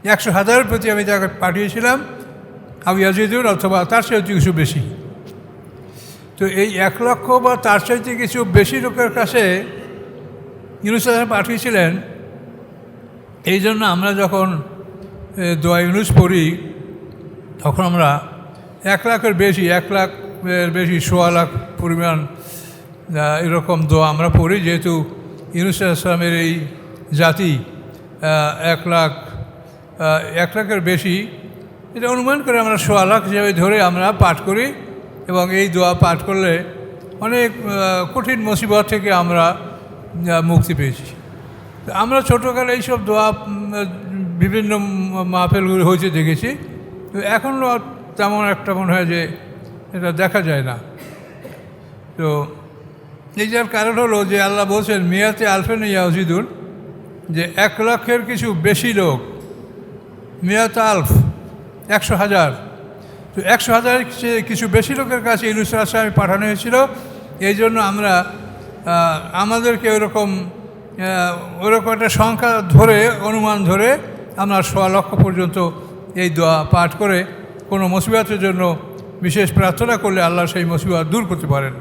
100,000 প্রতি আমি তাকে পাঠিয়েছিলাম, আবু ইয়াজিদুর অথবা তার চাইতে কিছু বেশি। তো এই 1 লক্ষ বা তার চাইতে কিছু বেশি লোকের কাছে ইউনূস আলাইহিস পাঠিয়েছিলেন। এই জন্য আমরা যখন দোয়া ইউনূস পড়ি তখন আমরা 1 লাখের বেশি 1,00,000 লাখ পরিমাণ এরকম দোয়া আমরা পড়ি, যেহেতু ইউনূস আলাইহিস সালামের এই জাতি 1 লাখের বেশি, এটা অনুমান করে আমরা 1,00,000 লাখ হিসাবে ধরে আমরা পাঠ করি। এবং এই দোয়া পাঠ করলে অনেক কঠিন মুসিবত থেকে আমরা মুক্তি পেয়েছি। আমরা ছোটোকালে এইসব দোয়া বিভিন্ন মাহফিলগুলো হয়েছে দেখেছি, এখনও তেমন একটা মনে হয় যে এটা দেখা যায় না। তো এই যার কারণ হলো যে আল্লাহ বলছেন মিয়াতে আলফেন ইয়াজিদুন, যে 1 লাখের কিছু বেশি লোক, মিয়াতে আলফ 100,000, তো 100,000 কিছু বেশি লোকের কাছে ইউনূস আলাইহিস সালাম পাঠানো হয়েছিল। এই জন্য আমরা আমাদেরকে ওরকম একটা সংখ্যা ধরে অনুমান ধরে আমরা 1,00,000 লক্ষ পর্যন্ত এই দোয়া পাঠ করে কোনো মুসিবতের জন্য বিশেষ প্রার্থনা করলে আল্লাহ সেই মুসিবত দূর করতে পারেন।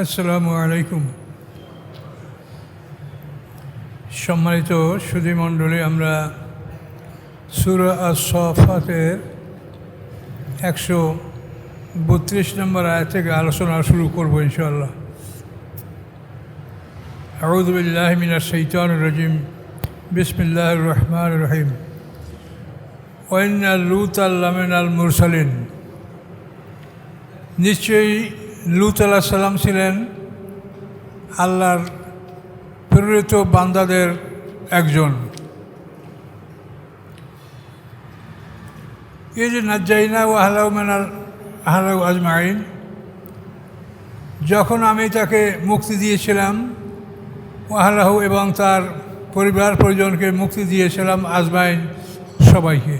আসসালামু আলাইকুম। সম্মানিত সুধীমণ্ডলী, আমরা সূরা আস-সাফফাতের 132 নম্বর আয়াত থেকে আলোচনা শুরু করব ইনশাআল্লাহ। আউযু বিল্লাহি মিনাশ শাইতানির রাজিম। বিসমিল্লাহির রহমানির রহিম। ওয়া ইন্না লূতান লামিনাল মুরসালিন, নিশ্চয়ই লূত আলাইহিস সালাম ছিলেন আল্লাহর প্রেরিত বান্দাদের একজন। এই যে নাজ্জাইনা ও আহলাহু আজমাইন, যখন আমি তাকে মুক্তি দিয়েছিলাম, আহলাহু এবং তার পরিবার পরিজনকে মুক্তি দিয়েছিলাম, আজমাইন সবাইকে।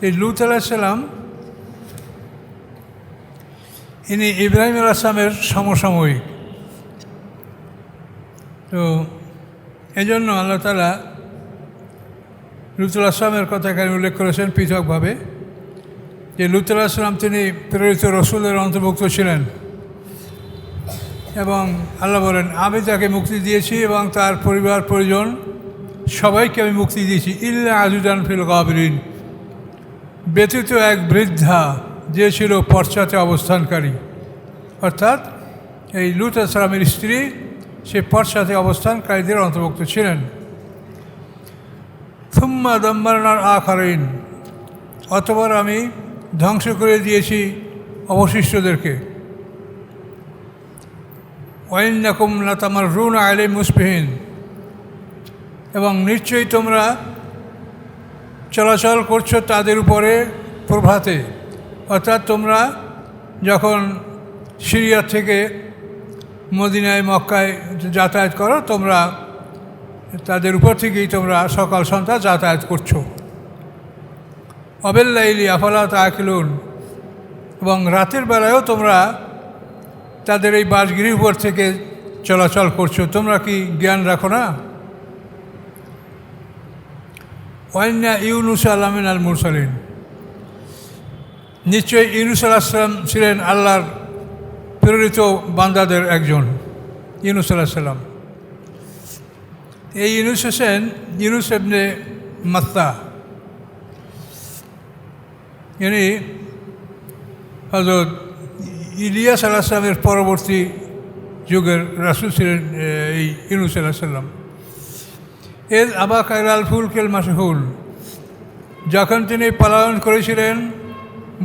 এই লূত আলাইহিস সালাম ইনি ইব্রাহিম আলাইহিস সালামের সমসাময়িক। তো এই জন্য আল্লাহ তাআলা লূত আলাইহিস সালামের কথা এখানে উল্লেখ করেছেন পৃথকভাবে, যে লূত আলাইহিস সালাম তিনি প্রেরিত রসুলের অন্তর্ভুক্ত ছিলেন। এবং আল্লাহ বলেন আমি তাকে মুক্তি দিয়েছি এবং তার পরিবার পরিজন সবাইকে আমি মুক্তি দিয়েছি, ইল্লা আজুজান ফিল গাবিরিন, ব্যতীত এক বৃদ্ধা যে ছিল পশ্চাতে অবস্থানকারী। অর্থাৎ এই লূত আলাইহিস সালামের স্ত্রী সে পশ্চাতে অবস্থানকারীদের অন্তর্ভুক্ত ছিলেন। থুম্মা দাম্মারনাল আখারিন, অতঃপর আমি ধ্বংস করে দিয়েছি অবশিষ্টদেরকে। ওয়াইন্নাকুম লাতামাররুনা আলাইহিম মুসবিহিন, এবং নিশ্চয়ই তোমরা চলাচল করছো তাদের উপরে প্রভাতে। অর্থাৎ তোমরা যখন সিরিয়া থেকে মদিনায় মক্কায় যাতায়াত করো, তোমরা তাদের উপর থেকেই তোমরা সকাল সন্ধ্যা যাতায়াত করছো। অবেল্লাইলি আফালা তাকিলুন, এবং রাতের বেলায়ও তোমরা তাদের এই বাসগৃহের উপর থেকে চলাচল করছো, তোমরা কি জ্ঞান রাখো না? ওয়াইন্না ইউনুস লামিনাল মুরসালিন, নিশ্চয়ই ইউনুস আলাইহিস সালাম ছিলেন আল্লাহর প্রেরিত বান্দাদের একজন। ইউনুস আলাইহিস সালাম, এই ইউনুস হোসেন ইউনুস ইবনে মাত্তা, ইনি হযরত ইলিয়াস আলাইহিস সালামের পরবর্তী যুগের রাসূল ছিলেন এই ইউনুস আলাইহিস সালাম। এর আবা কাইলাল ফুলকেল মাশহুল, যখন তিনি পলায়ন করেছিলেন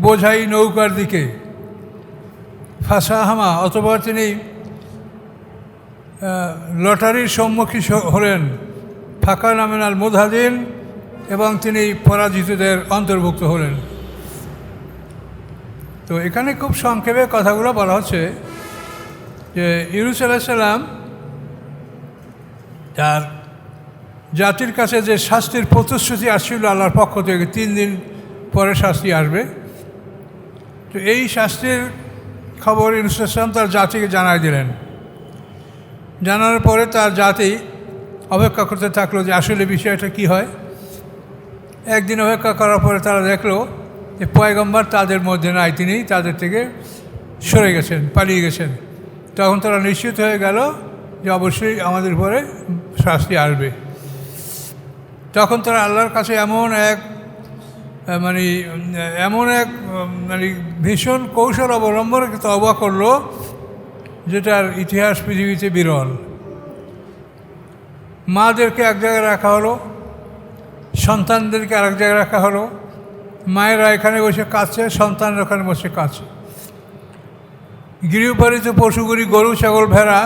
বোঝাই নৌকার দিকে। ফাসাহামা, অতঃপর তিনি লটারির সম্মুখীন হলেন। ফাঁকা নামিনাল মুদহাদিন, এবং তিনি পরাজিতদের অন্তর্ভুক্ত হলেন। তো এখানে খুব সংক্ষেপে কথাগুলো বলা হচ্ছে যে ইউনুস আলাইহিস সালাম তার জাতির কাছে যে শাস্তির প্রতিশ্রুতি আসছিল আল্লাহর পক্ষ থেকে, 3 দিন পরে শাস্তি আসবে, তো এই শাস্তির খবর ইউনুস আলাইহিস সালাম তার জাতিকে জানাই দিলেন। জানানোর পরে তার জাতি অপেক্ষা করতে থাকলো যে আসলে বিষয়টা কি হয়। একদিন অপেক্ষা করার পরে তারা দেখলো যে পয়গম্বর তাদের মধ্যে নাই, তিনি তাদের থেকে সরে গেছেন, পালিয়ে গেছেন। তখন তারা নিশ্চিত হয়ে গেল যে অবশ্যই আমাদের উপরে শাস্তি আসবে। তখন তারা আল্লাহর কাছে এমন এক ভীষণ কৌশল অবলম্বন তওবা করলো যেটার ইতিহাস পৃথিবীতে বিরল। মাদেরকে এক জায়গায় রাখা হলো, সন্তানদেরকে আরেক জায়গায় রাখা হলো। মায়েরা এখানে বসে কাঁদছে, সন্তানরা ওখানে বসে কাঁদছে। গৃহপালিত পশুগুলি, গরু, ছাগল, ভেড়া,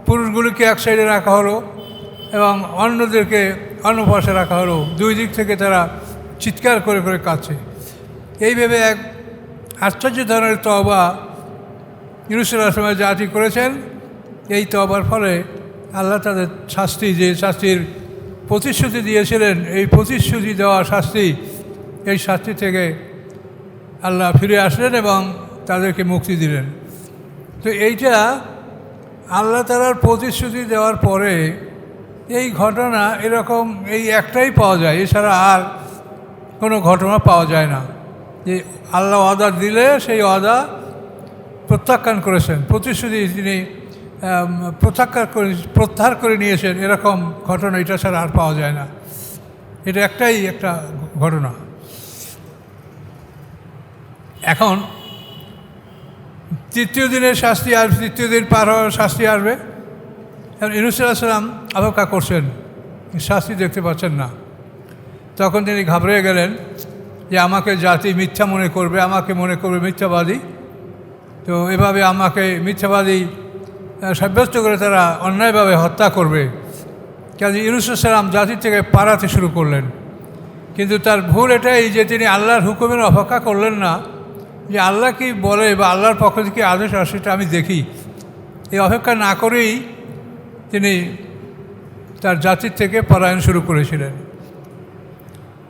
পুরুষগুলিকে এক সাইডে রাখা হলো এবং অন্যদেরকে অন্য পাশে রাখা হলো। দুই দিক থেকে তারা চিৎকার করে করে কাঁদছে। এইভাবে এক আশ্চর্য ধরনের তওবা ইউনূস আলাইহিস সালামের জাতি করেছেন। এই তওবার ফলে আল্লাহ তাদের শাস্তি, যে শাস্তির প্রতিশ্রুতি দিয়েছিলেন, এই প্রতিশ্রুতি দেওয়া শাস্তি, এই শাস্তি থেকে আল্লাহ ফিরে আসলেন এবং তাদেরকে মুক্তি দিলেন। তো এইটা আল্লাহ তাআলার প্রতিশ্রুতি দেওয়ার পরে এই ঘটনা এরকম এই একটাই পাওয়া যায়, এছাড়া আর কোনো ঘটনা পাওয়া যায় না যে আল্লাহ ওয়াদা দিলে সেই ওয়াদা প্রত্যাখ্যান করেছেন, প্রতিশ্রুতি তিনি প্রত্যাহার করে নিয়েছেন, এরকম ঘটনা এটা ছাড়া আর পাওয়া যায় না। এটা একটাই একটা ঘটনা। এখন তৃতীয় দিনের শাস্তি আসবে, তৃতীয় দিন পার হওয়ার শাস্তি আসবে। এখন ইউনূস আলাইহিস সালাম অপেক্ষা করছেন, শাস্তি দেখতে পাচ্ছেন না। তখন তিনি ঘাবড়ে গেলেন যে আমাকে জাতি মিথ্যা মনে করবে, আমাকে মনে করবে মিথ্যাবাদী। তো এভাবে আমাকে মিথ্যাবাদী সাব্যস্ত করে তারা অন্যায়ভাবে হত্যা করবে। কাজে ইউনূস আলাইহিস সালাম জাতির থেকে পালাতে শুরু করলেন। কিন্তু তার ভুল এটাই যে তিনি আল্লাহর হুকুমের অপেক্ষা করলেন না, যে আল্লাহ কি বলে বা আল্লাহর পক্ষ থেকে আদেশ আসে সেটা আমি দেখি। এই অপেক্ষা না করেই তিনি তার জাতির থেকে পলায়ন শুরু করেছিলেন।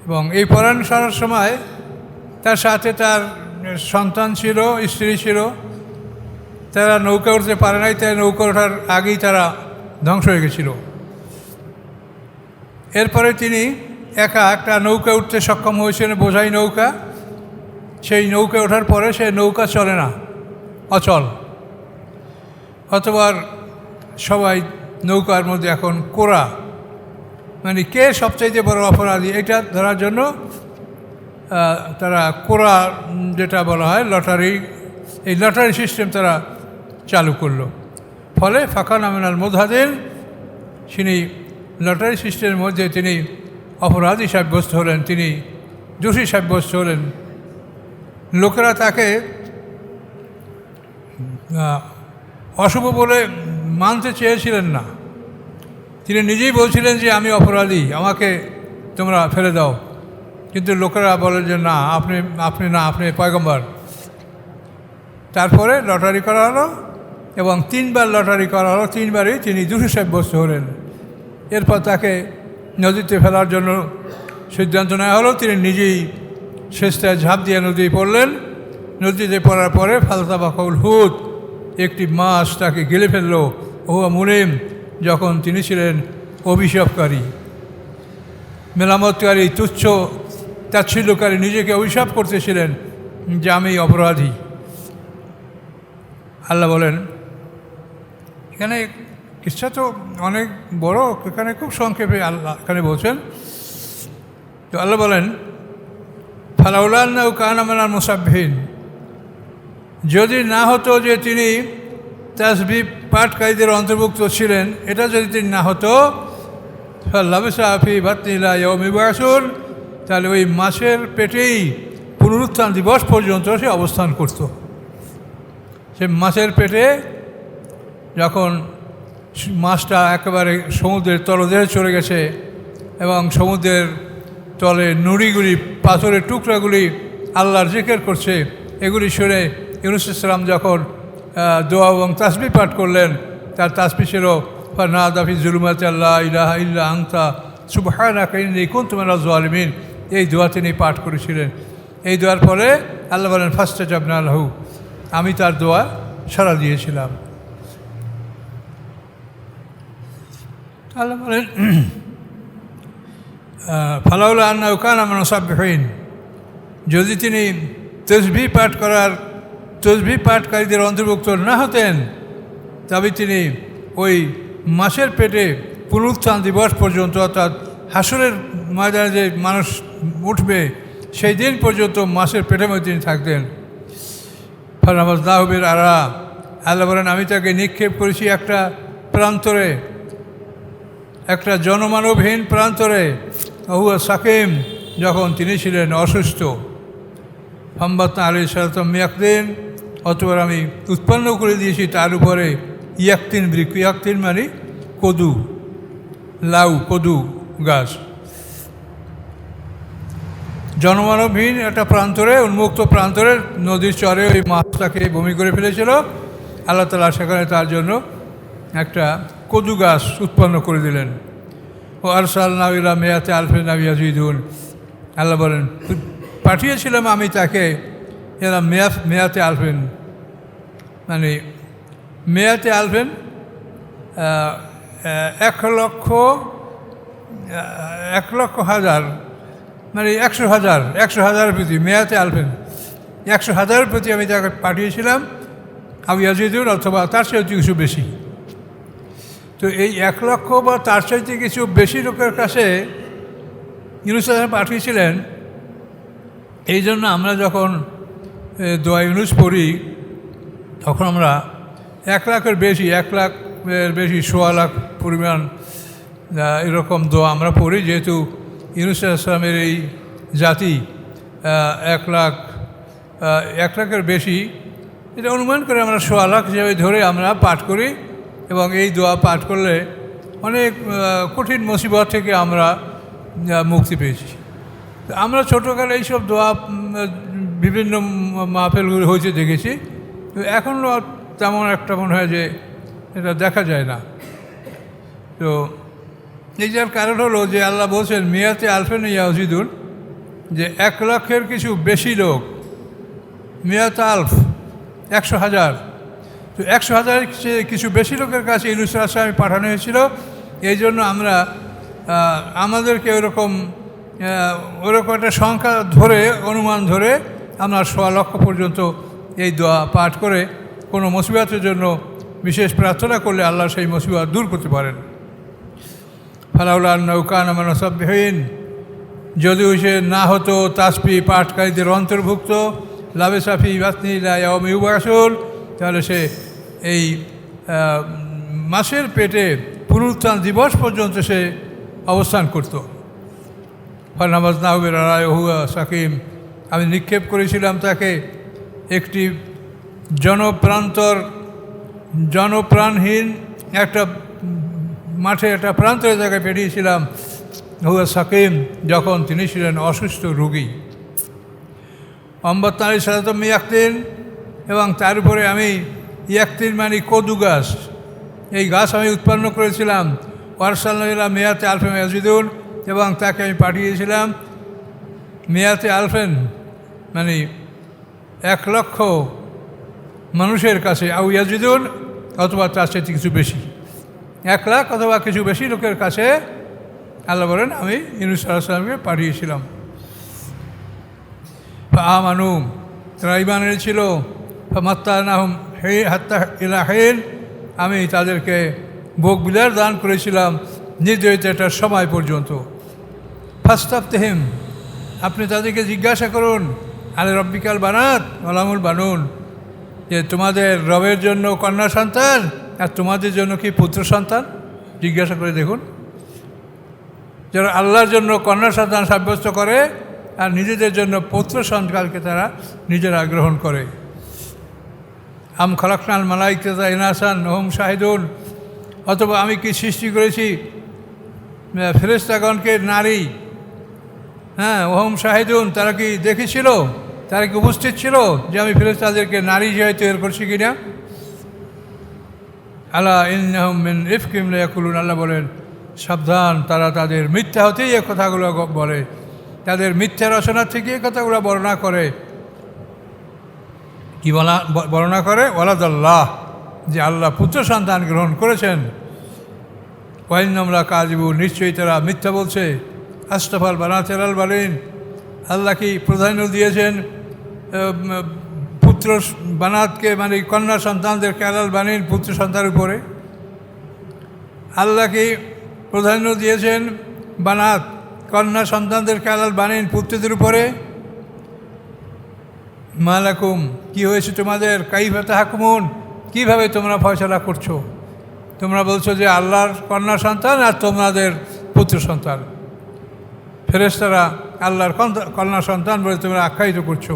এবং এই পলায়ন করার সময় তার সাথে তার সন্তান ছিল, স্ত্রী ছিল। তারা নৌকা উঠতে পারে নাই, তাই নৌকা ওঠার আগেই তারা ধ্বংস হয়ে গেছিল। এরপরে তিনি একা একটা নৌকা উঠতে সক্ষম হয়েছিলেন, বোঝাই নৌকা। সেই নৌকা ওঠার পরে সে নৌকা চলে না, অচল। অতবার সবাই নৌকার মধ্যে এখন কোরা, মানে কে সবচাইতে বড় অপরাধী এটা ধরার জন্য তারা কোরা, যেটা বলা হয় লটারি, এই লটারি সিস্টেম তারা চালু করলো। ফলে ফাকানা মিনাল মুদহাদিন, তিনি লটারি সিস্টেমের মধ্যে তিনি অপরাধী সাব্যস্ত হলেন, তিনি দোষী সাব্যস্ত হলেন। লোকেরা তাকে অশুভ বলে মানতে চেয়েছিলেন না। তিনি নিজেই বলছিলেন যে আমি অপরাধী, আমাকে তোমরা ফেলে দাও। কিন্তু লোকেরা বলে যে না, আপনি পয়গম্বর। তারপরে লটারি করা হলো এবং 3 বার লটারি করা হলো, 3 বারই তিনি দোষী সাব্যস্ত হলেন। এরপর তাকে নদীতে ফেলার জন্য সিদ্ধান্ত নেওয়া হলো। তিনি নিজেই শেষটায় ঝাঁপ দিয়ে নদী পড়লেন। নদীতে পড়ার পরে ফালতাবাকাল হুত, একটি মাছ তাকে গিলে ফেলল। ওহুয়া মুলিম, যখন তিনি ছিলেন অভিশাপকারী, মেলামতকারী, তুচ্ছ তাচ্ছিল্যকারী, নিজেকে অভিশাপ করতেছিলেন যে আমি অপরাধী। আল্লাহ বলেন, এখানে কিচ্ছা তো অনেক বড়, এখানে খুব সংক্ষেপে আল্লাহ এখানে বলছেন। তো আল্লাহ বলেন, ফালাউলান্নাহু কানা মিনাল মুসাব্বিহিন, যদি না হতো যে তিনি তাসবিহ পাঠকারীদের অন্তর্ভুক্ত ছিলেন, এটা যদি তিনি না হতো, লাবিসা ফি বাতনি ইলা ইয়াউমি ইউবআসুন, তাহলে ওই মাছের পেটেই পুনরুত্থান দিবস পর্যন্ত সে অবস্থান করত। সে মাছের পেটে যখন মাছটা একেবারে সমুদ্রের তলদেশে চলে গেছে এবং সমুদ্রের তলে নুড়িগুলি, পাথরের টুকরাগুলি আল্লাহর জিকির করছে, এগুলি শুনে ইউনূস আলাইহিস সালাম যখন দোয়া এবং তাসবিহ পাঠ করলেন, তার তাসবিহ ছিল ফানাদা ফি যুলুমাতি লা ইলাহা ইল্লা আনতা সুবহানাকা ইন্নী কুনতু মিনাজ জালিমিন। এই দোয়া তিনি পাঠ করেছিলেন। এই দোয়ার পরে আল্লাহ বলেন, ফাস্তাজাবনা লাহু, আমি তার দোয়া সাড়া দিয়েছিলাম। আল্লাহ বলেন, ফালাউলা আন্নাহু কানা মিনাস মুসাব্বিহিন, যদি তিনি তসবিহ পাঠকারীদের অন্তর্ভুক্ত না হতেন তবে তিনি ওই মাসের পেটে পুনরুত্থান দিবস পর্যন্ত, অর্থাৎ হাসরের ময়দানে যে মানুষ উঠবে সেই দিন পর্যন্ত মাসের পেটের মধ্যে তিনি থাকতেন। ফানাবাযনাহু বিল আরা, আল্লাহ বলেন আমি তাকে নিক্ষেপ করেছি একটা প্রান্তরে, একটা জনমানবহীন প্রান্তরে, হুয়া সাকিম, যখন তিনি ছিলেন অসুস্থ। ফাম্বাতনা আলাইহি সালাতাম ইয়াকতিন, অতঃপর আমি উৎপন্ন করে দিয়েছি তার উপরে ইয়াকতিন বৃক্ষ। ইয়াকতিন মানে কদু, লাউ, কদু গাছ। জনমানবহীন একটা প্রান্তরে, উন্মুক্ত প্রান্তরে নদীর চরে ওই মাছটাকে বমি করে ফেলেছিল। আল্লাহ তাআলা সেখানে তার জন্য একটা কদু গাছ উৎপন্ন করে দিলেন। ও আরসালনাহু ইলা মিয়াতি আলফিন আও ইয়াজিদুন, আল্লাহ বলেন পাঠিয়েছিলাম আমি তাকে এরা মেয়াতে আলফেন, মানে মেয়াতে আলফেন 1,00,000 মানে 100,000 প্রতি, মেয়াতে আলফেন 100,000 প্রতি আমি তাকে পাঠিয়েছিলাম। আও ইয়াজিদুন, অথবা তার চাইতে কিছু বেশি। তো এই 1,00,000 বা তার চাইতে কিছু বেশি লোকের কাছে ইউনূস পাঠিয়েছিলেন। এই জন্য আমরা যখন দোয়া ইউনূস পড়ি তখন আমরা 1,00,000-এর বেশি, 1,00,000-এর বেশি, 1,00,000 লাখ পরিমাণ এরকম দোয়া আমরা পড়ি, যেহেতু ইউনূস আলাইহিস সালামের এই জাতি 1,00,000-এর বেশি, এটা অনুমান করে আমরা 1,00,000 লাখ হিসাবে ধরে আমরা পাঠ করি। এবং এই দোয়া পাঠ করলে অনেক কঠিন মুসিবত থেকে আমরা মুক্তি পেয়েছি। আমরা ছোটোকালে এইসব দোয়া বিভিন্ন মাহফিলগুলো হয়েছে দেখেছি, এখনও তেমন একটা মনে হয় যে এটা দেখা যায় না। তো এই যার কারণ হলো যে আল্লাহ বলছেন মিয়াতে আলফেন ইয়াজিদুন, যে 1,00,000-এর কিছু বেশি লোক, মিয়াতে আলফ 100,000, তো 100,000-এর কিছু বেশি লোকের কাছে ইউনূস আলাইহিস সালাম পাঠানো হয়েছিল। এই জন্য আমরা আমাদেরকে ওরকম একটা সংখ্যা ধরে, অনুমান ধরে আমরা 1,00,000 পর্যন্ত এই দোয়া পাঠ করে কোনো মুসিবতের জন্য বিশেষ প্রার্থনা করলে আল্লাহ সেই মুসিবত দূর করতে পারেন। ফালাউলা আন্নাহু কানা মিনাস মুসাব্বিহিন, যদিও সে না হতো তাসবিহ পাঠকারীদের অন্তর্ভুক্ত, লাবিসা ফি বাতনিহি ইলা ইয়াউমি ইউবআসুন, তাহলে সে এই মাসের পেটে পুনরুত্থান দিবস পর্যন্ত সে অবস্থান করত। ফানাবাযনাহু বিল আরা'i ওয়া হুয়া সাকিম, আমি নিক্ষেপ করেছিলাম তাকে একটি জনপ্রাণহীন একটা মাঠে, একটা প্রান্তরের জায়গায় পেটিয়েছিলাম। হুয়া সাকিম, যখন তিনি ছিলেন অসুস্থ রোগী। আম্বাতনা আলাইহি সালাতাম ইয়াকতিন, এবং তার উপরে আমি ইয়াকতিন মানে কদু গাছ, এই গাছ আমি উৎপন্ন করেছিলাম। ওয়ারসালনাহু ইলা মিয়াতি আলফিন ইয়াজিদুন, এবং তাকে আমি পাঠিয়েছিলাম মিয়াতে আলফেন মানে 1,00,000 মানুষের কাছে, আও ইয়াজিদুন, অথবা তার চেয়ে কিছু বেশি, 1,00,000 অথবা কিছু বেশি লোকের কাছে আল্লাহ বলেন আমি ইউনূস আলাইহিস সালামকে পাঠিয়েছিলাম। আমানু, তারা ঈমান এনেছিল। ফামাত্তা'নাহুম হাত্তা ইলা হিন, আমি তাদেরকে ভোগ বিলাস দান করেছিলাম নির্ধারিত একটা সময় পর্যন্ত। ফাস্তাফতিহিম, আপনি তাদেরকে জিজ্ঞাসা করুন, আলে রব্বিকাল বানাত ওয়ালাহুমুল বানুন, যে তোমাদের রবের জন্য কন্যা সন্তান আর তোমাদের জন্য কি পুত্র সন্তান? জিজ্ঞাসা করে দেখুন। যারা আল্লাহর জন্য কন্যা সন্তান সাব্যস্ত করে আর নিজেদের জন্য পুত্র সন্তানকে তারা নিজেরা গ্রহণ করে। আম খালাকনাল মালাইকাতা ইনাসান ওয়া হুম শাহিদুন, অথবা আমি কি সৃষ্টি করেছি ফেরেশতাগণকে নারী, হ্যাঁ, ওয়া হুম শাহিদুন, তারা কি দেখেছিল, তারা কি উপস্থিত ছিল যে আমি ফেরেশতাদেরকে নারী হিসেবে তৈরি করছি কিনা? আলা ইন্নাহুম মিন ইফকিহিম লায়াকুলুন, আল্লাহ বলেন সাবধান, তারা তাদের মিথ্যা হতেই এ কথাগুলো বলে, তাদের মিথ্যা রচনা থেকে এই কথাগুলো বর্ণনা করে। কি বর্ণনা করে? ওয়ালাদাল্লাহ, যে আল্লাহ পুত্র সন্তান গ্রহণ করেছেন। ওয়াইন্নাহুম লাকাযিবুন, নিশ্চয়ই তারা মিথ্যা বলছে। আস্তাফাল বানাতের আল বালিন, আল্লাহ কি প্রাধান্য দিয়েছেন পুত্র বানাতকে, মানে কন্যা সন্তানদেরকে আলাল বানিন পুত্র সন্তানের উপরে? আল্লাহ কি প্রাধান্য দিয়েছেন বানাত কন্যা সন্তানদেরকে আলাল বানিন পুত্রদের উপরে? মালাকুম, কি হয়েছে তোমাদের? কাইফা তাহকুমুন, কীভাবে তোমরা ফয়সালা করছো? তোমরা বলছো যে আল্লাহর কন্যা সন্তান আর তোমাদের পুত্র সন্তান, ফেরেশতারা আল্লাহর কন্যা সন্তান বলে তোমরা আখ্যায়িত করছো।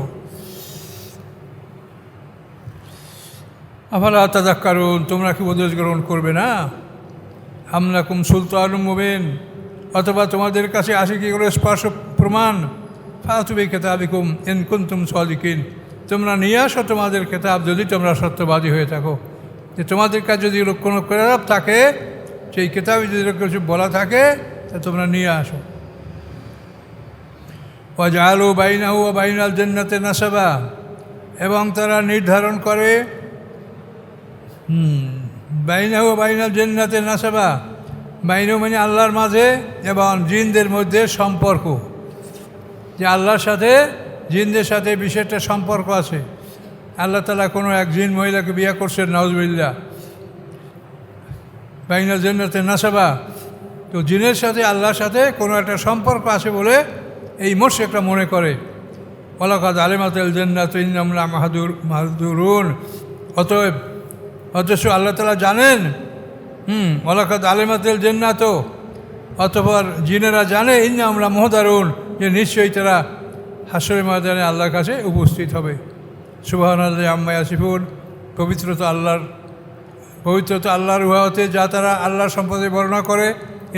আফালা তাযাক্কারুন, তোমরা কি উপদেশ গ্রহণ করবে না? আম লাকুম সুলতানুম মুবিন, অথবা তোমাদের কাছে আসে কি করে স্পষ্ট প্রমাণ? ফাতু বিকিতাবিকুম ইন কুনতুম সাদিকিন, তোমরা নিয়ে আসো তোমাদের কিতাব যদি তোমরা সত্যবাদী হয়ে থাকো। যে তোমাদের কাছে যদি কোনো কিতাব থাকে, সেই কিতাবে যদি কিছু বলা থাকে তা তোমরা নিয়ে আসো। ওয়াজআলু বাইনাহু ওয়া বাইনাল জান্নাতি নাসাবা, এবং তারা নির্ধারণ করে বাইনাহু ওয়া বাইনাল জান্নাতি নাসাবা, বাইনাহু মানে আল্লাহর মাঝে এবং জিনদের মধ্যে সম্পর্ক, যে আল্লাহর সাথে জিনদের সাথে বিশেষ একটা সম্পর্ক আছে। আল্লাহ তাআলা কোনো এক জিন মহিলাকে বিয়ে করছেন, নাউজুবিল্লাহ, বাইনাল জান্নাতি নাসাবা, তো জিনের সাথে আল্লাহর সাথে কোনো একটা সম্পর্ক আছে বলে এই মুশরিকরা মনে করে। ওয়ালাকাদ আলিমাতুল জান্নাতু ইন্নাহুম লামাহদুরুন, অতএব অথচ আল্লাহ তাআলা জানেন, ওয়ালাকাদ আলিমাতুল জান্নাতু, অতঃপর জিনেরা জানে, ইন্নাহুম লামুহদারুন, যে নিশ্চয়ই তারা হাসরের ময়দানে আল্লাহর কাছে উপস্থিত হবে। সুবহানাল্লাহি আম্মা ইয়াসিফুন, পবিত্রতা আল্লাহর উহাতে যা তারা আল্লাহর সম্পর্কে বর্ণনা করে।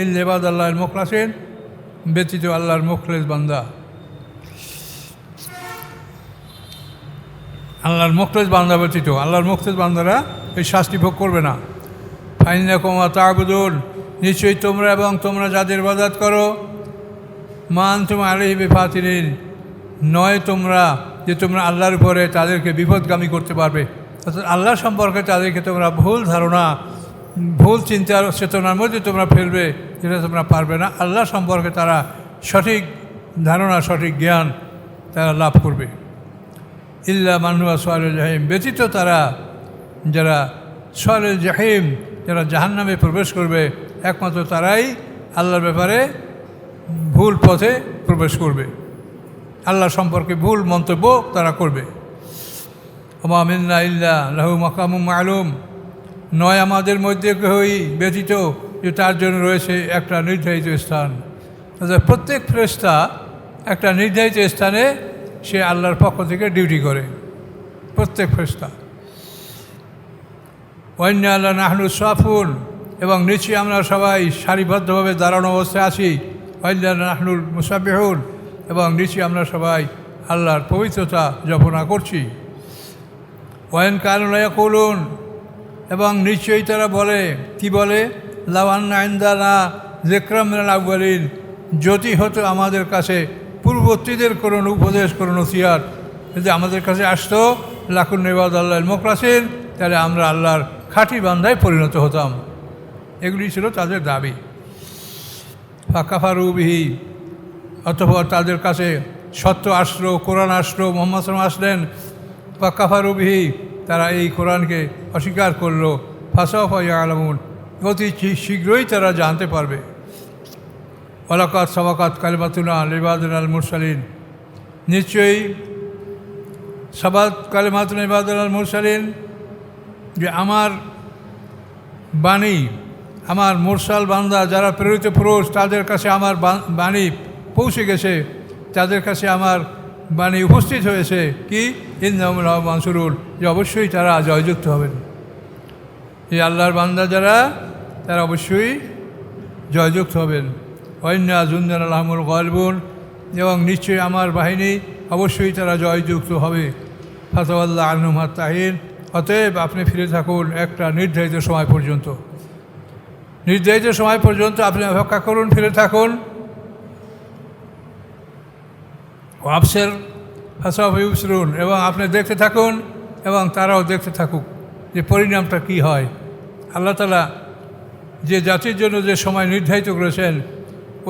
ইল্লা ইবাদাল্লাহিল মুখলাসিন, ব্যতীত আল্লাহর মুখলেস বান্দা, আল্লাহর মুখলেস বান্দা ব্যতীত আল্লাহর মুখলেস বান্দারা এই শাস্তি ভোগ করবে না। ফাইন্নাকুম ওয়া তা'বুদুন, নিশ্চয়ই তোমরা এবং তোমরা যাদের ইবাদত করো, মা আনতুম আলাইহি বিফাতিনিন, নয় তোমরা যে তোমরা আল্লাহর উপরে তাদেরকে বিপদগামী করতে পারবে। অর্থাৎ আল্লাহ সম্পর্কে তাদেরকে তোমরা ভুল ধারণা, ভুল চিন্তার চেতনার মধ্যে তোমরা ফেলবে, যেটা তোমরা পারবে না। আল্লাহ সম্পর্কে তারা সঠিক ধারণা, সঠিক জ্ঞান তারা লাভ করবে। ইল্লা মান হুয়া সালিল জাহিম, ব্যতীত তারা যারা সালিল জাহিম, যারা জাহান্নামে প্রবেশ করবে, একমাত্র তারাই আল্লাহর ব্যাপারে ভুল পথে প্রবেশ করবে, আল্লাহ সম্পর্কে ভুল মন্তব্য তারা করবে। ওমা মিন্না ইল্লা লাহু মাকামুম মা'লুম, নয় আমাদের মধ্যে কেউই ব্যতীত যে তার জন্য রয়েছে একটা নির্ধারিত স্থান। অর্থাৎ প্রত্যেক ফেরেশতা একটা নির্ধারিত স্থানে সে আল্লাহর পক্ষ থেকে ডিউটি করে, প্রত্যেক ফেরেশতা। ওয়াইন্না আল্লাহ নাহনু সাফুন, এবং নিশ্চয়ই আমরা সবাই সারিবদ্ধভাবে দাঁড়ানো অবস্থায় আছি। ওয়াইন্না নাহনুল মুসাব্বিহুন, এবং নিশ্চয়ই আমরা সবাই আল্লাহর পবিত্রতা জপনা করছি। ওয়াইন কানু লা ইয়াকুলুন, এবং নিশ্চয়ই তারা বলে, কি বলে? লাউ আন্না ইনদানা যিকরাম মিনাল আউয়ালিন, যদি হতো আমাদের কাছে পূর্ববর্তীদের কোনো উপদেশ, কোনো নসিহত যদি আমাদের কাছে আসতো, লাকুন ইবাদাল্লাহিল মুখলাসিন, তাহলে আমরা আল্লাহর খাঁটি বান্দায় পরিণত হতাম। এগুলি ছিল তাদের দাবি। ফাকাফারু বিহি, অতঃপর তাদের কাছে সত্য আসলো, কোরআন আসলো, মুহাম্মদ সাল্লাল্লাহু আলাইহি ওয়াসাল্লাম আসলেন। ফাকাফারু বিহি, তারা এই কোরআনকে অস্বীকার করলো। ফাসাউফা ইয়ালামুন, অতি শীঘ্রই তারা জানতে পারবে। ওয়ালাকাদ সাবাকাত কালিমাতুনা লিবাদিনাল মুরসালিন, নিশ্চয়ই সাবাত কালিমাতুনা লিবাদিনাল মুরসালিন, যে আমার বাণী, আমার মুরসাল বান্দা যারা প্রেরিত পুরুষ, তাদের কাছে আমার বাণী পৌঁছে গেছে, তাদের কাছে আমার বাণী উপস্থিত হয়েছে। কি? ইন্নাহুম লাহুম মানসুরুন, যে অবশ্যই তারা জয়যুক্ত হবেন। এই আল্লাহর বান্দা যারা, তারা অবশ্যই জয়যুক্ত হবেন। ওয়াইন্না জুন্দানা লাহুমুল গালিবুন, এবং নিশ্চয়ই আমার বাহিনী অবশ্যই তারা জয়যুক্ত হবে। ফাতাওয়াল্লা আনহুম হাত্তা হিন, অতএব আপনি ফিরে থাকুন একটা নির্ধারিত সময় পর্যন্ত, নির্ধারিত সময় পর্যন্ত আপনি অপেক্ষা করুন, ফিরে থাকুন। ওয়াবসির ফাসাউফা ইউবসিরুন, এবং আপনি দেখতে থাকুন এবং তারাও দেখতে থাকুক যে পরিণামটা কি হয়। আল্লাহ তাআলা যে জাতির জন্য যে সময় নির্ধারিত করেছেন,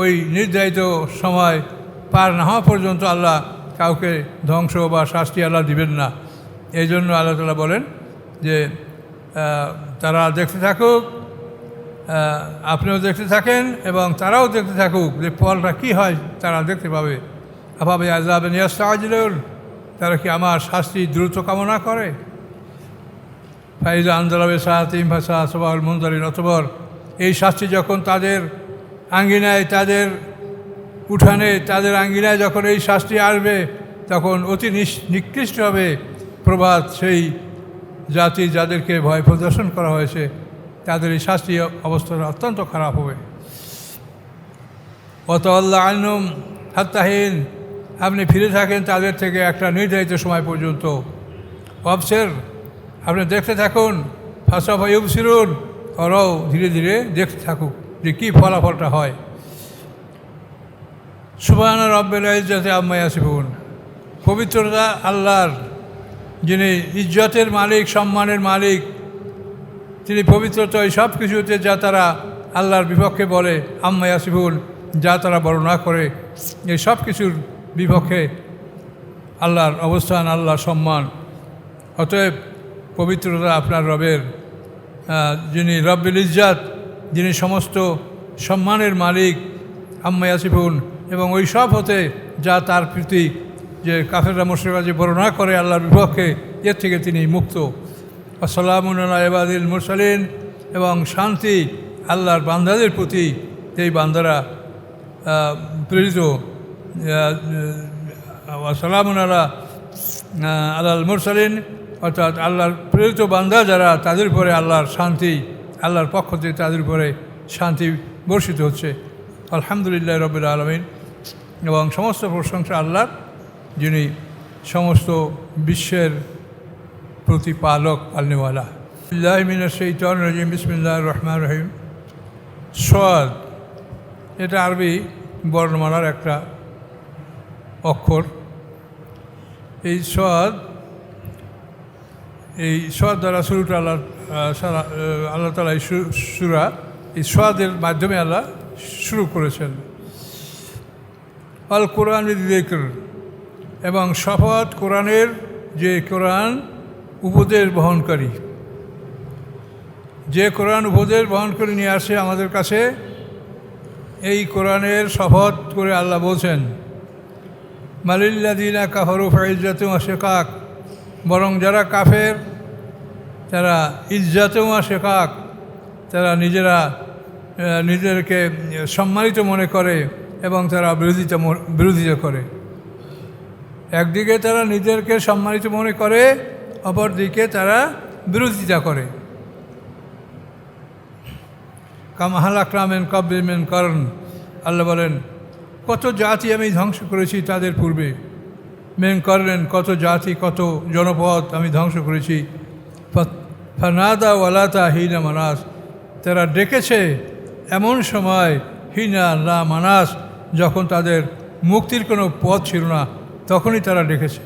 ওই নির্ধারিত সময় পার না হওয়া পর্যন্ত আল্লাহ কাউকে ধ্বংস বা শাস্তি আল্লাহ দিবেন না। এই জন্য আল্লাহ তাআলা বলেন যে তারা দেখতে থাকুক, আপনিও দেখতে থাকেন এবং তারাও দেখতে থাকুক যে ফলটা কী হয়, তারা দেখতে পাবে। আপাবে আযাবেন ইয়াস্তাজিলুন, তারা কি আমার শাস্তি দ্রুত কামনা করে? ফাইজা আনজালাবে সাহাতিম ভাষা সবাল মুনজারিন, অতঃপর এই শাস্তি যখন তাদের আঙ্গিনায়, তাদের উঠানে, তাদের আঙ্গিনায় যখন এই শাস্তি আসবে, তখন অতি নিকৃষ্ট হবে প্রভাত সেই জাতি যাদেরকে ভয় প্রদর্শন করা হয়েছে, তাদের এই শাস্তি অবস্থাটা অত্যন্ত খারাপ হবে। ওয়াতাওয়াল্লা আনহুম হাত্তা হিন, আপনি ফিরে থাকেন তাদের থেকে একটা নির্ধারিত সময় পর্যন্ত। অবসের, আপনি দেখতে থাকুন। ফাসাফা ইউবসিরুন, ওরাও ধীরে ধীরে দেখতে থাকুক যে কী ফলাফলটা হয়। সুবহান রাব্বিল ইজ্জাতি আম্মা ইয়াসিফুন, পবিত্রতা আল্লাহর, যিনি ইজ্জতের মালিক, সম্মানের মালিক, তিনি পবিত্রতা এই সব কিছুতে যা তারা আল্লাহর বিপক্ষে বলে, আম্মা ইয়াসিফুন, যা তারা বর্ণনা করে, এই সব কিছুর বিপক্ষে আল্লাহর অবস্থান, আল্লাহর সম্মান। অতএব পবিত্রতা আপনার রবের, যিনি রব্বিল ইজ্জাত, যিনি সমস্ত সম্মানের মালিক, আম্মা ইয়াসিফুন, এবং ওই সব হতে যা তার প্রতি যে কাফেররা মুশরিকরা যে বর্ণনা করে আল্লাহর বিপক্ষে, এর থেকে তিনি মুক্ত। আসসালামু আলা ইবাদিল মুরসালিন, এবং শান্তি আল্লাহর বান্দাদের প্রতি, এই বান্দারা প্রেরিত। আসসালামু আলাল মুরসালিন, অর্থাৎ আল্লাহর প্রেরিত বান্দা যারা, তাদের উপরে আল্লাহর শান্তি, আল্লাহর পক্ষ থেকে তাদের উপরে শান্তি বর্ষিত হচ্ছে। আলহামদুলিল্লাহ রাব্বিল আলামিন, এবং সমস্ত প্রশংসা আল্লাহর, যিনি সমস্ত বিশ্বের প্রতিপালক, পালনেওয়ালা। বিল্লাহি মিনাশ শাইতানির রাজিম, বিসমিল্লাহির রহমানির রহিম। সাদ, এটা আরবি বর্ণমালার একটা অক্ষর। এই সাদ দ্বারা শুরুটা আল্লাহ তাআলা এই সূরা, এই সাদের মাধ্যমে আল্লাহ শুরু করেছেন। আল কোরআন যিকর, এবং শপথ কোরআনের, যে কোরআন উপদেশ বহনকারী, যে কোরআন উপদেশ বহন করে নিয়ে আসে আমাদের কাছে, এই কোরআনের শপথ করে আল্লাহ বলছেন, মালিল্লাযিনা কাফারু ফাইজ্জাতুম ওয়া শিকাক, বরং যারা কাফের তারা ইজ্জাতুম ওয়া শিকাক, তারা নিজেদেরকে সম্মানিত মনে করে এবং তারা বিরোধিতা করে। একদিকে তারা নিজেদেরকে সম্মানিত মনে করে, অপরদিকে তারা বিরোধিতা করে। কামা হালাকনা মিন ক্বাবলিহিম মিন কারন, আল্লাহ বলেন কত জাতি আমি ধ্বংস করেছি তাদের পূর্বে। মিন কারন, কত জাতি, কত জনপদ আমি ধ্বংস করেছি। ফানাদা ওয়ালাতা হিনা মানাস, তারা ডেকেছে এমন সময়, হিনা লা মানাস, যখন তাদের মুক্তির কোনো পথ ছিল না, তখনই তারা ডেকেছে।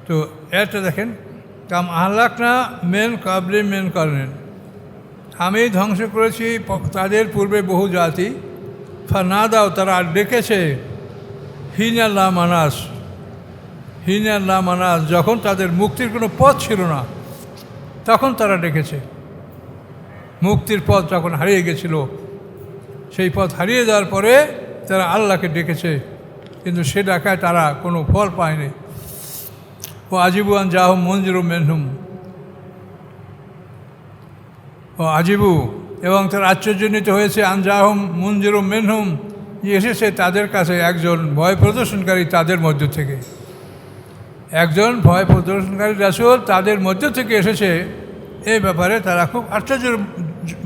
তো এটা দেখেন, কাম আহলাকনা মিন ক্বাবলিহিম মিন কারন, আমি ধ্বংস করেছি তাদের পূর্বে বহু জাতি। ফানাদাও, তারা ডেকেছে, হিনা লা মানাস, হিনা লা মানাস, যখন তাদের মুক্তির কোনো পথ ছিল না, তখন তারা ডেকেছে। মুক্তির পথ যখন হারিয়ে গেছিল, সেই পথ হারিয়ে যাওয়ার পরে তারা আল্লাহকে ডেকেছে, কিন্তু সে ডাকায় তারা কোনো ফল পায়নি। ও আজিবু আন জাহুম মুনজিরুম মিনহুম, ও আজিবু, এবং তারা আশ্চর্যান্বিত হয়েছে, আন জাহুম মুনজিরুম মিনহুম, যে এসেছে তাদের কাছে একজন ভয় প্রদর্শনকারী তাদের মধ্য থেকে, একজন ভয় প্রদর্শনকারী রাসূল তাদের মধ্য থেকে এসেছে। এই ব্যাপারে তারা খুব আশ্চর্য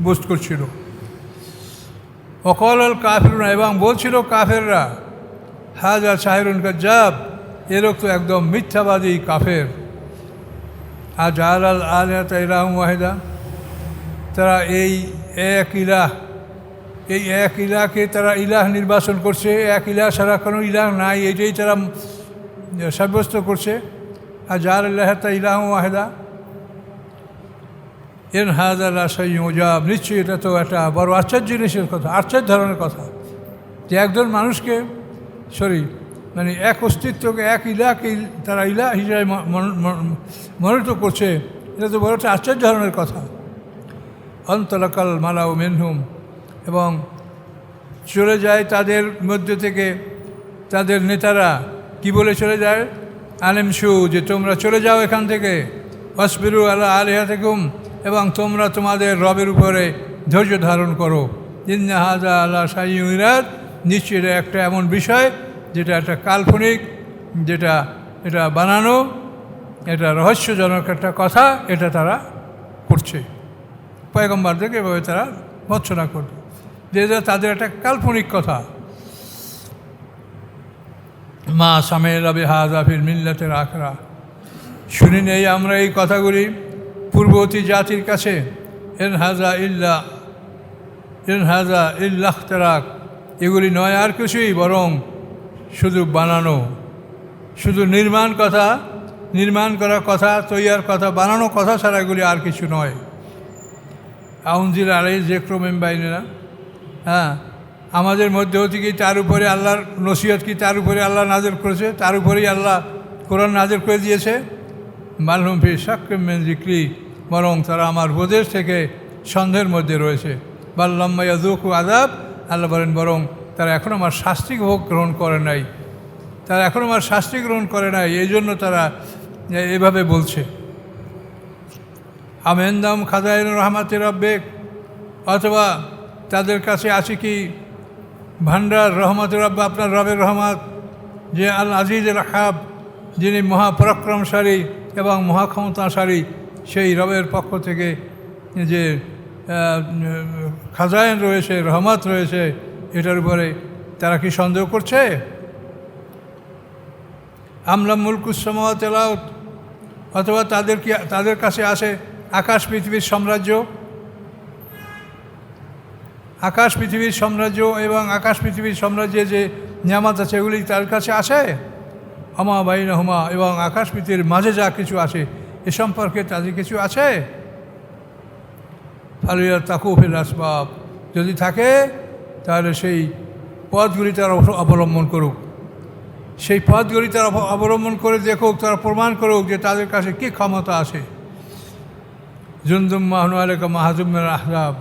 বোধ করছিল। ওয়াকাল আল কাফিরুন, এবং বলছিল কাফেররা, হাযা সাহিরুন কাজ্জাব, এ লোক তো একদম মিথ্যাবাদী কাফের। আজআল আল আলিহাতা ইলাহাম ওয়াহিদা, তারা এই এক ইলাহকে তারা ইলাহ নির্বাচন করছে, এক ইলাহ ছাড়া কোনো ইলাহ নাই, এইটাই তারা সাব্যস্ত করছে। আজআল আল আলিহাতা ইলাহাম ওয়াহিদা, এন হাজা লা শাইউন উজাব, নিশ্চয়ই এটা তো একটা বড় আশ্চর্য জিনিসের কথা, আশ্চর্য ধরনের কথা যে একজন মানুষকে মানে এক অস্তিত্বকে এক ইলাকে তারা ইলা হিসাবে মনোনীত করছে, এটা তো বড় একটা আশ্চর্য ধরনের কথা। অন্তলাকাল মালাউ মিনহুম, এবং চলে যায় তাদের মধ্যে থেকে তাদের নেতারা কি বলে চলে যায়, আলেমসু, যে তোমরা চলে যাও এখান থেকে, ওয়াসবিরু আলা আলিহাতিকুম, এবং তোমরা তোমাদের রবের উপরে ধৈর্য ধারণ করো, ইন্না হাযা লা শাইউন ইরাদ, নিশ্চয়ই এটা একটা এমন বিষয় যেটা একটা কাল্পনিক, যেটা এটা বানানো, এটা রহস্যজনক একটা কথা, এটা তারা করছে। পয়গম্বরদেরকে এভাবে তারা ভৎসনা করবে যে এটা তাদের একটা কাল্পনিক কথা। মা সামেলা বিহাযা ফিল মিল্লাতিল আখিরা, শুনি নেই আমরা এই কথাগুলি পূর্ববর্তী জাতির কাছে। ইন হাযা ইল্লা ইখতিরাক, এগুলি নয় আর কিছুই, বরং শুধু বানানো, শুধু নির্মাণ করা কথা, তৈয়ার কথা, বানানো কথা ছাড়া এগুলি আর কিছু নয়। আউনজিল আলাইহি যিকরু মিন বাইনিনা, হ্যাঁ, আমাদের মধ্যেও থেকে তার উপরে আল্লাহর নসিহত কি তার উপরে আল্লাহ নাযিল করেছে, তার উপরেই আল্লাহ কোরআন নাযিল করে দিয়েছে। মালহুম ফি শাক্কিম মিন যিকরি, বরং তারা আমার উপদেশ থেকে সন্দেহের মধ্যে রয়েছে। বাল লাম্মা ইয়াযুকু আযাব, আল্লাহ বলেন বরং তারা এখন আমার শাস্তি গ্রহণ করে নাই, এই জন্য তারা এভাবে বলছে। আমেন্দাম খাজাইন রহমাতে রব্বিক, অথবা তাদের কাছে আছে কি ভান্ডার রহমতের রব্ব, আপনার রবের রহমত, যে আল আজিজুল ওয়াহাব, যিনি মহাপরাক্রমশালী এবং মহাক্ষমতাশালী, সেই রবের পক্ষ থেকে যে খাজাইন রয়েছে, রহমত রয়েছে, এটার উপরে তারা কি সন্দেহ করছে? আমলা মুলকুস সামাওয়াতি ওয়াল আরদ, অথবা তাদের কাছে আসে আকাশ পৃথিবীর সাম্রাজ্য, এবং আকাশ পৃথিবীর সাম্রাজ্যে যে নিয়ামত আছে এগুলি তার কাছে আসে। আমা বাইনাহুমা, এবং আকাশ পৃথিবীর মাঝে যা কিছু আছে এ সম্পর্কে তাদের কিছু আছে। ফালিয়াত্তাকু ফিল আসবাব, যদি থাকে তাহলে সেই পথগুলি তারা অবলম্বন করুক, সেই পথগুলি তারা অবলম্বন করে দেখুক, তারা প্রমাণ করুক যে তাদের কাছে কী ক্ষমতা আছে। জুনদুম মাহনু আলাইকা মাহাজুম মিনাল আহজাব,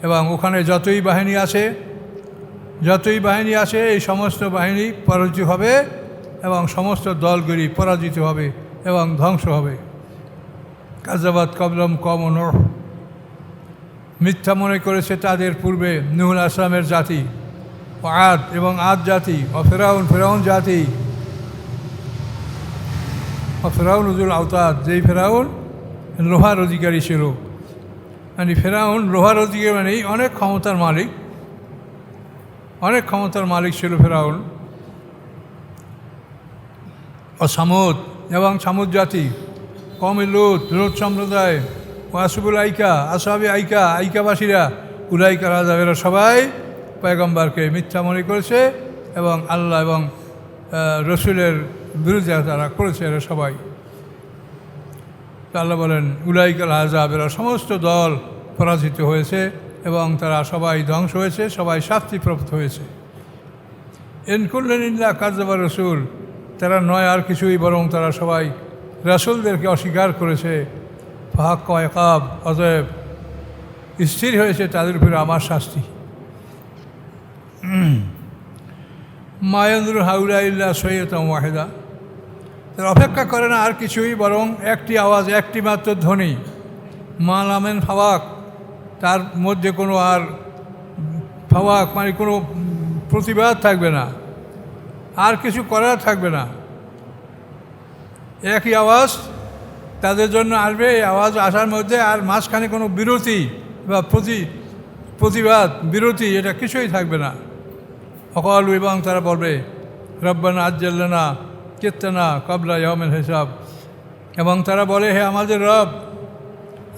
এবং ওখানে যতই বাহিনী আছে এই সমস্ত বাহিনী পরাজিত হবে, এবং সমস্ত দলগুলি পরাজিত হবে এবং ধ্বংস হবে। কাযাবাত ক্বাবলাহুম কওমু নূহ, মিথ্যা মনে করেছে তাদের পূর্বে নূহ আলাইহিস সালামের জাতি, ও আদ, এবং আদ জাতি, ও ফেরাউন জাতি, ও ফেরাউন যুল আওতাদ, যেই ফেরাউন লোহার অধিকারী ছিল। মানে ফেরাউন লোহার অধিকারী, মানে অনেক ক্ষমতার মালিক ছিল ফেরাউন। ও সামুদ, এবং সামুদ জাতি, কওমে লূত সম্প্রদায়, ও আসহাবে আইকাবাসীরা, উলাইকা রাজাবেরা সবাই পয়গম্বরকে মিথ্যা মনে করেছে এবং আল্লাহ এবং রসুলের বিরুদ্ধে তারা করেছে, এরা সবাই। আল্লাহ বলেন উলাইকাল আযাব, এরা সমস্ত দল পরাজিত হয়েছে এবং তারা সবাই ধ্বংস হয়েছে, সবাই শাস্তিপ্রাপ্ত হয়েছে। ইন কুল্লুন ইল্লা কাযাবা রাসূল, তারা নয় আর কিছুই, বরং তারা সবাই রাসূলদেরকে অস্বীকার করেছে। ফাহাক্কা ইকাব, অতএব স্থির হয়েছে তাদের উপরে আমার শাস্তি। মা ইয়ানজুরু হাউলা ইল্লা সাইয়াতান ওয়াহিদা, তারা অপেক্ষা করে না আর কিছুই, বরং একটি আওয়াজ, একটি মাত্র ধ্বনি। মা লামেন ফাওয়াক, তার মধ্যে কোনো আর ফাওয়াক মানে কোনো প্রতিবাদ থাকবে না, আর কিছু করার থাকবে না। একই আওয়াজ তাদের জন্য আসবে, এই আওয়াজ আসার মধ্যে আর মাঝখানে কোনো বিরতি বা প্রতিবাদ বিরতি এটা কিছুই থাকবে না। অকালু, এবং তারা বলবে রব্বানা আজ্জিল লানা কিত্তানা ক্বাবলা ইয়াউমিল হিসাব, এবং তারা বলে হে আমাদের রব,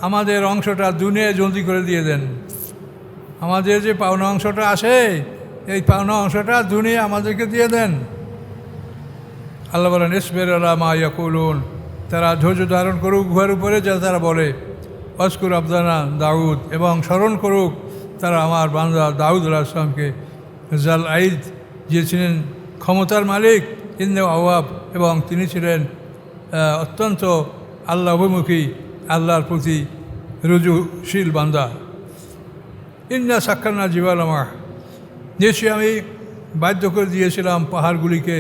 আমাদের অংশটা দুনিয়ায় জলদি করে দিয়ে দেন, আমাদের যে পাওনা অংশটা আসে এই পাওনা অংশটা দুনিয়া আমাদেরকে দিয়ে দেন। আল্লাহ বলেন ইসবির আলা মা ইয়াকুলুন, তারা ধৈর্য ধারণ করুক উহার উপরে যা তারা বলে। অস্কুর আবদানা দাউদ, এবং স্মরণ করুক তারা আমার বান্দা দাউদ আলাইহিস সালামকে, জাল আইদ, যে ছিলেন ক্ষমতার মালিক, ইন্নে আওয়াব, এবং তিনি ছিলেন অত্যন্ত আল্লাহ অভিমুখী, আল্লাহর প্রতি রুজুশীল বান্দা। ইন্না সাক্ষান্না জিবালামা, নিশ্চয়ই আমি বাধ্য করে দিয়েছিলাম পাহাড়গুলিকে,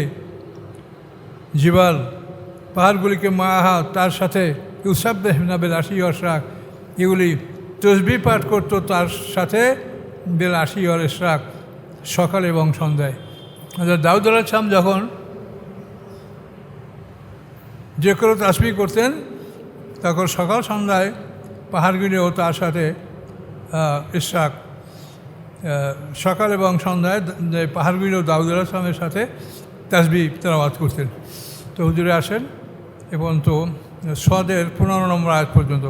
পাহাড়গুলিকে মাহা, তার সাথে ইউসাববিহনা বিল আশি ওয়াল ইশরাক, এগুলি তসবিহ পাঠ করতো তার সাথে বিল আশি ওয়াল ইশরাক, সকালে এবং সন্ধ্যায়। দাউদ আলাইহিস সালাম যখন যে কোনো তাসবিহ করতেন, তখন সকাল সন্ধ্যায় পাহাড়গুলিও তার সাথে ইশরাক, সকাল এবং সন্ধ্যায় পাহাড়গুলিও দাউদ আলাইহিস সালামের সাথে তাসবিহ তেলাওয়াত করতেন। তো হুজুরে আসেন এবং তো সদের 15 নম্বর আয়াত পর্যন্ত।